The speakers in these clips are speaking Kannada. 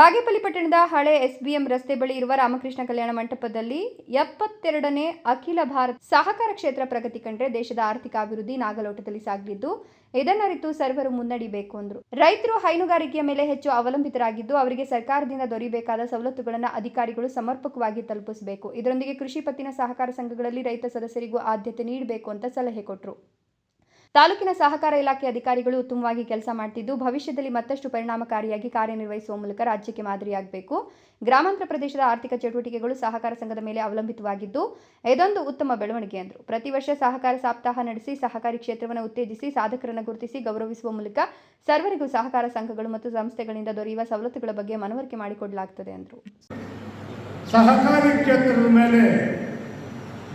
ಬಾಗೇಪಲ್ಲಿ ಪಟ್ಟಣದ ಹಳೆ ಎಸ್ಬಿಎಂ ರಸ್ತೆ ಬಳಿ ಇರುವ ರಾಮಕೃಷ್ಣ ಕಲ್ಯಾಣ ಮಂಟಪದಲ್ಲಿ 72ನೇ ಅಖಿಲ ಭಾರತ ಸಹಕಾರ ಕ್ಷೇತ್ರ ಪ್ರಗತಿ ಕಂಡ್ರೆ ದೇಶದ ಆರ್ಥಿಕ ಅಭಿವೃದ್ಧಿ ನಾಗಲೋಟದಲ್ಲಿ ಸಾಗಲಿದ್ದು ಇದನ್ನರಿತು ಸರ್ವರು ಮುನ್ನಡೆಯಬೇಕು ಎಂದರು. ರೈತರು ಹೈನುಗಾರಿಕೆಯ ಮೇಲೆ ಹೆಚ್ಚು ಅವಲಂಬಿತರಾಗಿದ್ದು ಅವರಿಗೆ ಸರ್ಕಾರದಿಂದ ದೊರೆಯಬೇಕಾದ ಸವಲತ್ತುಗಳನ್ನು ಅಧಿಕಾರಿಗಳು ಸಮರ್ಪಕವಾಗಿ ತಲುಪಿಸಬೇಕು. ಇದರೊಂದಿಗೆ ಕೃಷಿ ಪತ್ತಿನ ಸಹಕಾರ ಸಂಘಗಳಲ್ಲಿ ರೈತ ಸದಸ್ಯರಿಗೂ ಆದ್ಯತೆ ನೀಡಬೇಕು ಅಂತ ಸಲಹೆ ಕೊಟ್ಟರು. ತಾಲೂಕಿನ ಸಹಕಾರ ಇಲಾಖೆ ಅಧಿಕಾರಿಗಳು ಉತ್ತಮವಾಗಿ ಕೆಲಸ ಮಾಡುತ್ತಿದ್ದು ಭವಿಷ್ಯದಲ್ಲಿ ಮತ್ತಷ್ಟು ಪರಿಣಾಮಕಾರಿಯಾಗಿ ಕಾರ್ಯನಿರ್ವಹಿಸುವ ಮೂಲಕ ರಾಜ್ಯಕ್ಕೆ ಮಾದರಿಯಾಗಬೇಕು. ಗ್ರಾಮಾಂತರ ಪ್ರದೇಶದ ಆರ್ಥಿಕ ಚಟುವಟಿಕೆಗಳು ಸಹಕಾರ ಸಂಘದ ಮೇಲೆ ಅವಲಂಬಿತವಾಗಿದ್ದು ಇದೊಂದು ಉತ್ತಮ ಬೆಳವಣಿಗೆ ಎಂದರು. ಪ್ರತಿ ವರ್ಷ ಸಹಕಾರ ಸಪ್ತಾಹ ನಡೆಸಿ ಸಹಕಾರಿ ಕ್ಷೇತ್ರವನ್ನು ಉತ್ತೇಜಿಸಿ ಸಾಧಕರನ್ನು ಗುರುತಿಸಿ ಗೌರವಿಸುವ ಮೂಲಕ ಸರ್ವರಿಗೂ ಸಹಕಾರ ಸಂಘಗಳು ಮತ್ತು ಸಂಸ್ಥೆಗಳಿಂದ ದೊರೆಯುವ ಸವಲತ್ತುಗಳ ಬಗ್ಗೆ ಮನವರಿಕೆ ಮಾಡಿಕೊಡಲಾಗುತ್ತದೆ ಎಂದರು. ಸಹಕಾರಿ ಕ್ಷೇತ್ರದ ಮೇಲೆ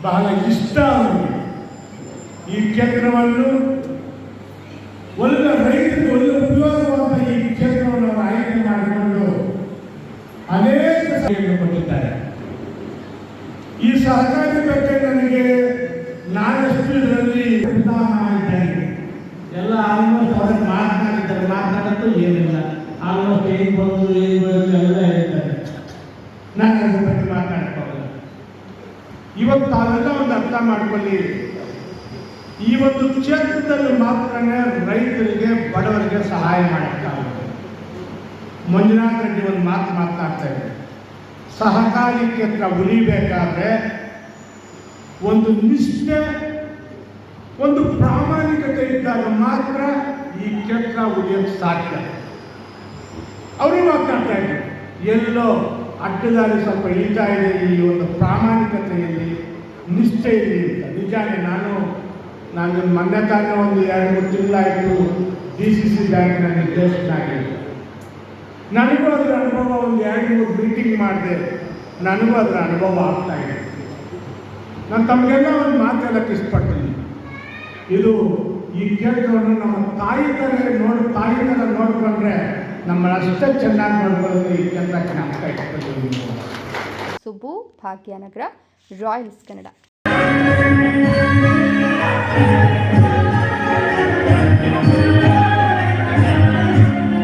ಬಹಳ ಇಷ್ಟ ಈ ಕ್ಷೇತ್ರವನ್ನು ಒಳ್ಳೆ ರೈತರಿಗೆ ಒಳ್ಳೆ ಉಪಯೋಗವಾದ ಈ ಕ್ಷೇತ್ರವನ್ನು ಆಯ್ಕೆ ಮಾಡಿಕೊಂಡು ಅನೇಕ ಸಲಹೆಗಳನ್ನು ಕೊಟ್ಟಿದ್ದಾರೆ. ಈ ಸಹಕಾರಿ ಬಗ್ಗೆ ನನಗೆ ನಾನಷ್ಟು ಇದರಲ್ಲಿ ಎಲ್ಲ ಆಲ್ಮೋಸ್ಟ್ ಅವರೇ ಮಾತನಾಡೋದು ಏನಿಲ್ಲ, ಆಲ್ಮೋಸ್ಟ್ ಏನು ಬಂದು ಏನು ಬರೋದು ಎಲ್ಲ ಹೇಳ್ತಾರೆ. ನಾನು ಅದ್ರ ಬಗ್ಗೆ ಮಾತನಾಡ್ಕೋಲ್ಲ. ಇವತ್ತು ತಾವೆಲ್ಲ ಒಂದು ಅರ್ಥ ಮಾಡ್ಕೊಳ್ಳಿ, ಈ ಒಂದು ಕ್ಷೇತ್ರದಲ್ಲಿ ಮಾತ್ರ ರೈತರಿಗೆ ಬಡವರಿಗೆ ಸಹಾಯ ಮಾಡೋಕ್ಕಾಗುತ್ತೆ. ಮಂಜುನಾಥ್ ರೆಡ್ಡಿ ಒಂದು ಮಾತನಾಡ್ತಾ ಇದ್ದಾರೆ, ಸಹಕಾರಿ ಕ್ಷೇತ್ರ ಉಳಿಬೇಕಾದ್ರೆ ಒಂದು ನಿಷ್ಠೆ ಒಂದು ಪ್ರಾಮಾಣಿಕತೆ ಇದ್ದಾಗ ಮಾತ್ರ ಈ ಕ್ಷೇತ್ರ ಉಳಿಯೋಕ್ಕೆ ಸಾಧ್ಯ. ಅವರು ಮಾತನಾಡ್ತಾ ಇದ್ದಾರೆ, ಎಲ್ಲೋ ಅಡ್ಡದಾರಿ ಸ್ವಲ್ಪ ಇಳ್ತಾ ಇದೆ ಈ ಒಂದು ಪ್ರಾಮಾಣಿಕತೆಯಲ್ಲಿ ನಿಷ್ಠೆಯಲ್ಲಿ ಅಂತ. ನಿಜಾನೇ ನಾನು ಮೊನ್ನೆ ತಾನೇ ಒಂದು 2-3 ತಿಂಗಳಾಯಿತು DCC ಬ್ಯಾಂಕ್ನ ನಿರ್ದೇಶಕನಾಗಿದ್ದೆ. ನನಗೂ ಅದರ ಅನುಭವ ಒಂದು 2-3 ಮೀಟಿಂಗ್ ಮಾಡಿದೆ, ನನಗೂ ಅದರ ಅನುಭವ ಆಗ್ತಾ ಇದೆ. ನಾನು ತಮಗೆಲ್ಲ ಒಂದು ಮಾತು ಹೇಳಕ್ಕೆ ಇಷ್ಟಪಡ್ತೀನಿ, ಇದು ಈ ಕ್ಷೇತ್ರವನ್ನು ನಮ್ಮ ತಾಯಿ ಥರ ನೋಡಿಕೊಂಡ್ರೆ ನಮ್ಮನ್ನಷ್ಟೇ ಚೆನ್ನಾಗಿ ನೋಡ್ಕೊಳ್ಳೋದು ಈ ಕ್ಷೇತ್ರಕ್ಕೆ ನಾವು ಇಷ್ಟಪಡ್ತೀವಿ. ಸುಬ್ಬು, ಭಾಗ್ಯನಗರ, ರಾಯಲ್ಸ್ ಕನ್ನಡ.